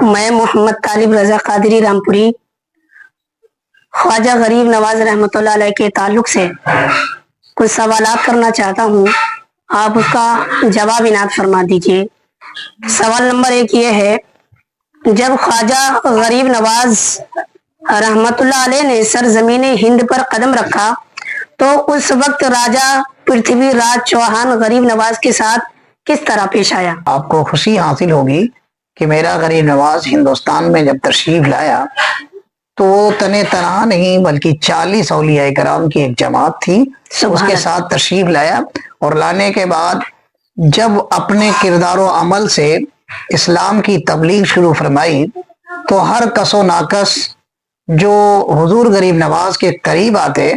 میں محمد طالب رضا قادری رامپوری خواجہ غریب نواز رحمۃ اللہ علیہ کے تعلق سے کچھ سوالات کرنا چاہتا ہوں، آپ اس کا جواب عنایت فرما دیجیے۔ سوال نمبر 1 یہ ہے، جب خواجہ غریب نواز رحمۃ اللہ علیہ نے سرزمین ہند پر قدم رکھا تو اس وقت راجہ پرتھوی راج چوہان غریب نواز کے ساتھ کس طرح پیش آیا؟ آپ کو خوشی حاصل ہوگی کہ میرا غریب نواز ہندوستان میں جب تشریف لایا تو تنہ تنہا نہیں بلکہ 40 اولیاء کرام کی ایک جماعت تھی، اس کے ساتھ تشریف لایا، اور لانے کے بعد جب اپنے کردار و عمل سے اسلام کی تبلیغ شروع فرمائی تو ہر کس و ناکس جو حضور غریب نواز کے قریب آتے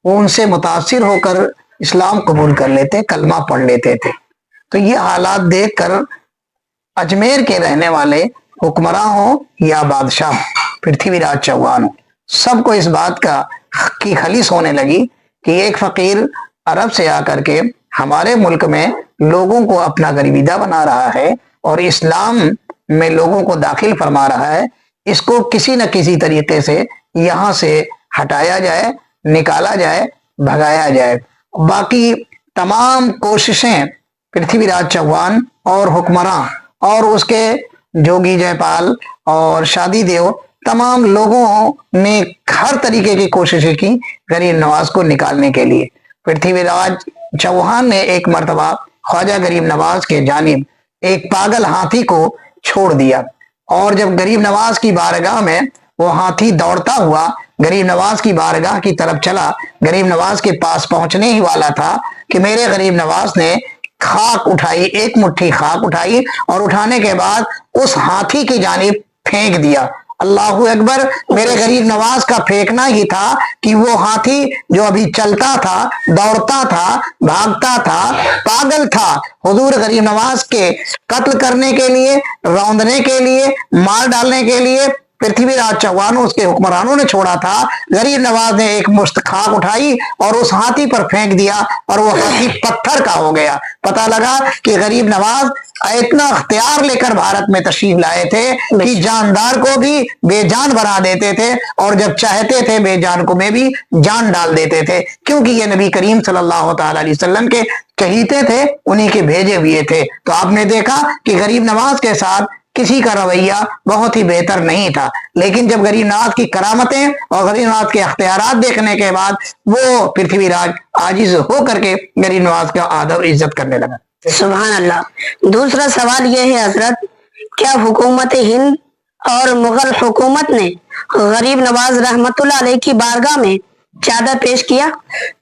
وہ ان سے متاثر ہو کر اسلام قبول کر لیتے، کلمہ پڑھ لیتے تھے۔ تو یہ حالات دیکھ کر اجمیر کے رہنے والے حکمراں ہوں یا بادشاہ پرتھوی راج چوہان ہوں، سب کو اس بات کی خلیص ہونے لگی کہ ایک فقیر عرب سے آ کر کے ہمارے ملک میں لوگوں کو اپنا گرویدہ بنا رہا ہے اور اسلام میں لوگوں کو داخل فرما رہا ہے، اس کو کسی نہ کسی طریقے سے یہاں سے ہٹایا جائے، نکالا جائے، بھگایا جائے۔ باقی تمام کوششیں پرتھوی راج چوہان اور حکمراں اور اس کے جوگی جے پال اور شادی دیو تمام لوگوں نے ہر طریقے کی کوششیں کی غریب نواز کو نکالنے کے لیے۔ پرتھوی راج چوہان نے ایک مرتبہ خواجہ غریب نواز کے جانب ایک پاگل ہاتھی کو چھوڑ دیا، اور جب غریب نواز کی بارگاہ میں وہ ہاتھی دوڑتا ہوا غریب نواز کی بارگاہ کی طرف چلا، غریب نواز کے پاس پہنچنے ہی والا تھا کہ میرے غریب نواز نے خاک اٹھائی، ایک مٹھی خاک اٹھائی اور اٹھانے کے بعد اس ہاتھی کی جانب پھینک دیا۔ اللہ اکبر! میرے غریب نواز کا پھینکنا ہی تھا کہ وہ ہاتھی جو ابھی چلتا تھا، دوڑتا تھا، بھاگتا تھا، پاگل تھا، حضور غریب نواز کے قتل کرنے کے لیے، روندنے کے لیے، مار ڈالنے کے لیے پرتھوی راج چوہان اس کے حکمرانوں نے چھوڑا تھا، غریب نواز نے ایک مشت خاک اٹھائی اور اس ہاتھی پر پھینک دیا اور وہ ہاتھی پتھر کا ہو گیا۔ پتہ لگا کہ غریب نواز اتنا اختیار لے کر بھارت میں تشریف لائے تھے کہ جاندار کو بھی بے جان بنا دیتے تھے، اور جب چاہتے تھے بے جان کو میں بھی جان ڈال دیتے تھے، کیونکہ یہ نبی کریم صلی اللہ تعالی علیہ وسلم کے چہیتے تھے، انہی کے بھیجے ہوئے تھے۔ تو آپ نے دیکھا کہ غریب نواز کے ساتھ کسی کا رویہ بہت ہی بہتر نہیں تھا، لیکن جب غریب نواز کی کرامتیں اور غریب نواز کے اختیارات دیکھنے کے بعد وہ پرتھوی راج عاجز ہو کر کے غریب نواز کا آدر و عزت کرنے لگا۔ سبحان اللہ۔ دوسرا سوال یہ ہے حضرت، کیا حکومت ہند اور مغل حکومت نے غریب نواز رحمت اللہ علیہ کی بارگاہ میں چادر پیش کیا؟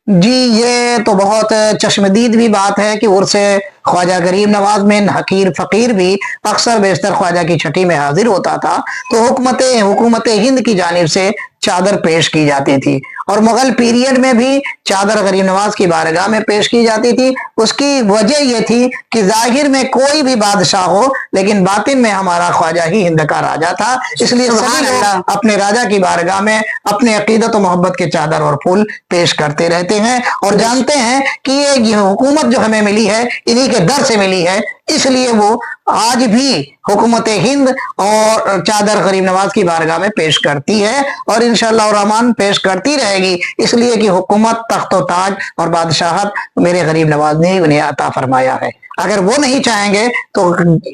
جی، یہ تو بہت چشمدید بھی بات ہے کہ عرس خواجہ غریب نواز میں حقیر فقیر بھی اکثر بیشتر خواجہ کی چھٹی میں حاضر ہوتا تھا، تو حکومت ہند کی جانب سے چادر پیش کی جاتی تھی، اور مغل پیریڈ میں بھی چادر غریب نواز کی بارگاہ میں پیش کی جاتی تھی۔ اس کی وجہ یہ تھی کہ ظاہر میں کوئی بھی بادشاہ ہو لیکن باطن میں ہمارا خواجہ ہی ہند کا راجا تھا، اس لیے سبھی لوگ اپنے راجا کی بارگاہ میں اپنے عقیدت و محبت کے چادر اور پھول پیش کرتے رہتے ہیں، اور جانتے ہیں کہ یہ حکومت جو ہمیں ملی ہے انہی کے در سے ملی ہے، اس لیے وہ آج بھی حکومت ہند اور چادر غریب نواز کی بارگاہ میں پیش کرتی ہے، اور انشاءاللہ الرحمن پیش کرتی رہے گی، اس لیے کہ حکومت، تخت و تاج اور بادشاہت میرے غریب نواز نے انہیں عطا فرمایا ہے۔ اگر وہ نہیں چاہیں گے تو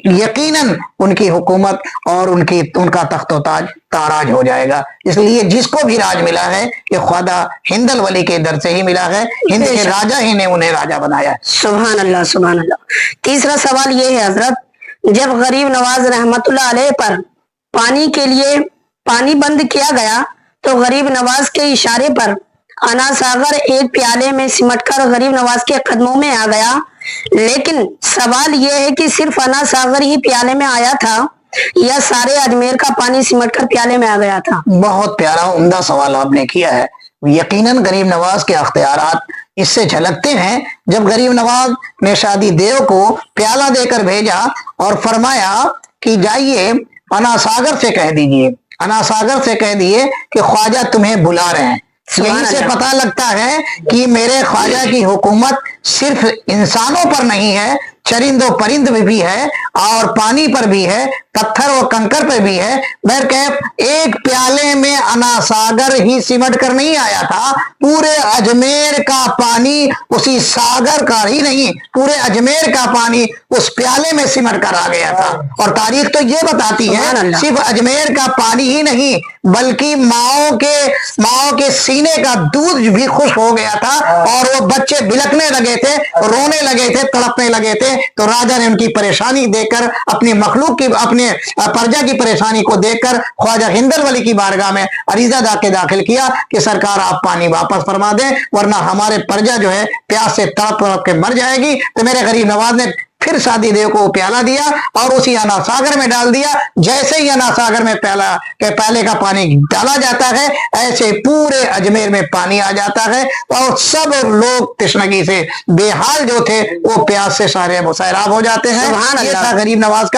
یقیناً ان کی حکومت اور ان کا تخت و تاج تاراج ہو جائے گا۔ اس لیے جس کو بھی راج ملا ہے یہ خواجہ ہند الولی کے در سے ہی ملا ہے، ہند کے راجا ہی نے انہیں راجا بنایا ہے۔ سبحان اللہ، سبحان اللہ۔ تیسرا سوال یہ ہے حضرت، جب غریب نواز رحمت اللہ علیہ پر پانی کے لیے پانی بند کیا گیا تو غریب نواز کے اشارے پر انا ساغر ایک پیالے میں سمٹ کر غریب نواز کے قدموں میں آ گیا، لیکن سوال یہ ہے کہ صرف انا ساغر ہی پیالے میں آیا تھا یا سارے اجمیر کا پانی سمٹ کر پیالے میں آ گیا تھا؟ بہت پیارا عمدہ سوال آپ نے کیا ہے۔ یقیناً غریب نواز کے اختیارات اس سے جھلکتے ہیں جب غریب نواز نے شادی دیو کو پیالہ دے کر بھیجا اور فرمایا کہ جائیے انا ساغر سے کہہ دیجئے، انا ساغر سے کہہ دیئے کہ خواجہ تمہیں بلا رہے ہیں۔ یہیں سے پتہ لگتا ہے کہ میرے خواجہ کی حکومت صرف انسانوں پر نہیں ہے، چرند و پرند میں بھی ہے اور پانی پر بھی ہے، پتھر و کنکر پہ بھی ہے۔ بہرکیف ایک پیالے میں انا ساگر ہی سمٹ کر نہیں آیا تھا، پورے اجمیر کا پانی اسی ساگر کا ہی نہیں، پورے اجمیر کا پانی اس پیالے میں سمٹ کر آ گیا تھا۔ اور تاریخ تو یہ بتاتی ہے صرف اجمیر کا پانی ہی نہیں بلکہ ماؤں کے سینے کا دودھ بھی خشک ہو گیا تھا اور وہ بچے بلکنے لگے تھے، رونے لگے تھے، تڑپنے لگے تھے۔ تو راجا نے ان کی پریشانی دیکھ کر، اپنی مخلوق کی، اپنے پرجا کی پریشانی کو دیکھ کر خواجہ ہندل ولی کی بارگاہ میں عریضہ داخل کیا کہ سرکار آپ پانی واپس فرما دیں ورنہ ہمارے پرجا جو ہے پیاس سے تڑپ تڑپ کے مر جائے گی۔ تو میرے غریب نواز نے پھر سادی دیو کو پیالہ دیا اور اسی انا ساگر میں ڈال دیا۔ جیسے ہی انا ساگر میں پیالے کا پانی ڈالا جاتا ہے ایسے پورے اجمیر میں پانی آ جاتا ہے اور سب لوگ تشنگی سے بے حال جو تھے وہ پیاس سے سارے سیراب ہو جاتے ہیں۔ یہ تھا غریب نواز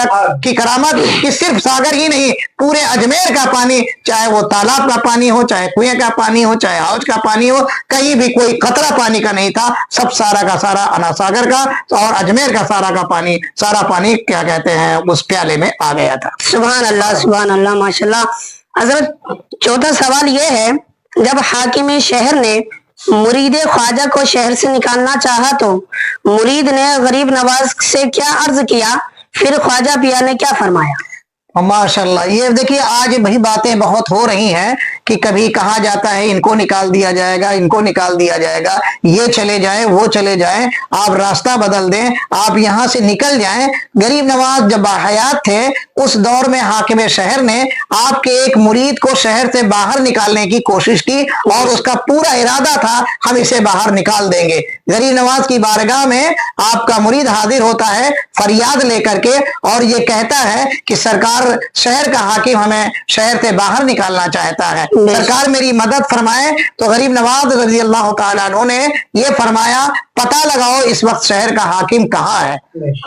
کی کرامت کہ صرف ساگر ہی نہیں، پورے اجمیر کا پانی، چاہے وہ تالاب کا پانی ہو، چاہے کنویں کا پانی ہو، چاہے حوض کا پانی ہو، کہیں بھی کوئی قطرہ پانی کا نہیں تھا، سب سارا کا سارا انا ساگر کا اور اجمیر کا سارا پانی کیا کہتے ہیں اس پیالے میں آ گیا تھا۔ سبحان اللہ، سبحان اللہ، ماشاءاللہ۔ حضرت چوتھا سوال یہ ہے، جب حاکم شہر نے مرید خواجہ کو شہر سے نکالنا چاہا تو مرید نے غریب نواز سے کیا عرض کیا، پھر خواجہ پیا نے کیا فرمایا؟ ماشاءاللہ، یہ دیکھیے آج وہی باتیں بہت ہو رہی ہیں کہ کبھی کہا جاتا ہے ان کو نکال دیا جائے گا، ان کو نکال دیا جائے گا، یہ چلے جائیں، وہ چلے جائیں، آپ راستہ بدل دیں، آپ یہاں سے نکل جائیں۔ غریب نواز جب حیات تھے اس دور میں حاکم شہر نے آپ کے ایک مرید کو شہر سے باہر نکالنے کی کوشش کی اور اس کا پورا ارادہ تھا ہم اسے باہر نکال دیں گے۔ غریب نواز کی بارگاہ میں آپ کا مرید حاضر ہوتا ہے فریاد لے کر کے اور یہ کہتا ہے کہ سرکار شہر کا حاکم ہمیں شہر سے باہر نکالنا چاہتا ہے، سرکار میری مدد فرمائے۔ تو غریب نواز رضی اللہ تعالیٰ عنہ نے یہ فرمایا پتہ لگاؤ اس وقت شہر کا حاکم کہاں ہے۔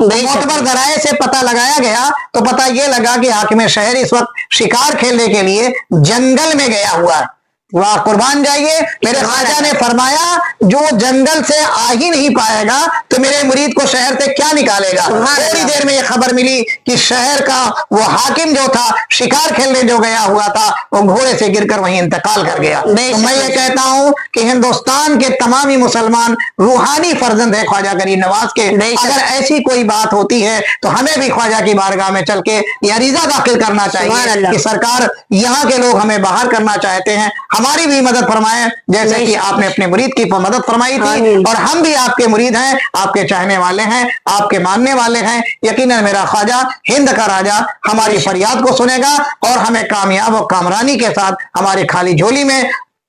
معتبر ذرائع سے پتہ لگایا گیا تو پتہ یہ لگا کہ حاکم شہر اس وقت شکار کھیلنے کے لیے جنگل میں گیا ہوا ہے۔ واہ قربان جائیے، میرے خواجہ نے فرمایا جو جنگل سے آ ہی نہیں پائے گا تو میرے مرید کو شہر سے کیا نکالے گا۔ تھوڑی دیر میں یہ خبر ملی کہ شہر کا وہ حاکم جو تھا شکار کھیلنے جو گیا ہوا تھا وہ گھوڑے سے گر کر وہیں انتقال کر گیا۔ تو میں یہ کہتا ہوں کہ ہندوستان کے تمامی مسلمان روحانی فرزند ہیں خواجہ غریب نواز کے۔ اگر ایسی کوئی بات ہوتی ہے تو ہمیں بھی خواجہ کی بارگاہ میں چل کے یہ عریضہ داخل کرنا چاہیے کہ سرکار یہاں کے لوگ ہمیں باہر کرنا چاہتے ہیں، ہماری بھی مدد فرمائیں جیسے کہ آپ نے اپنے مرید کی مدد فرمائی تھی، اور ہم بھی آپ کے مرید ہیں، آپ کے چاہنے والے ہیں، آپ کے ماننے والے ہیں۔ یقیناً میرا خواجہ ہند کا راجہ ہماری فریاد کو سنے گا اور ہمیں کامیاب و کامرانی کے ساتھ ہماری خالی جھولی میں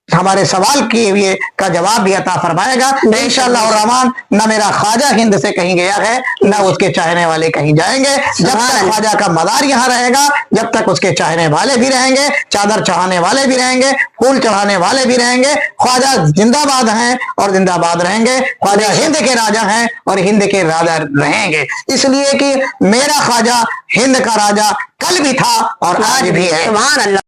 ہمارے سوال کیے کا جواب بھی عطا فرمائے گا انشاءاللہ الرحمن۔ نہ میرا خواجہ ہند سے کہیں گیا ہے نہ اس کے چاہنے والے کہیں جائیں گے۔ جب تک خواجہ کا مدار یہاں رہے گا، جب تک اس کے چاہنے والے بھی رہیں گے، چادر چڑھانے والے بھی رہیں گے، پھول چڑھانے والے بھی رہیں گے، خواجہ زندہ باد ہیں اور زندہ باد رہیں گے۔ خواجہ ہند کے راجہ ہیں اور ہند کے راجہ رہیں گے، اس لیے کہ میرا خواجہ ہند کا راجہ کل بھی تھا اور آج بھی ہے۔ سبحان اللہ۔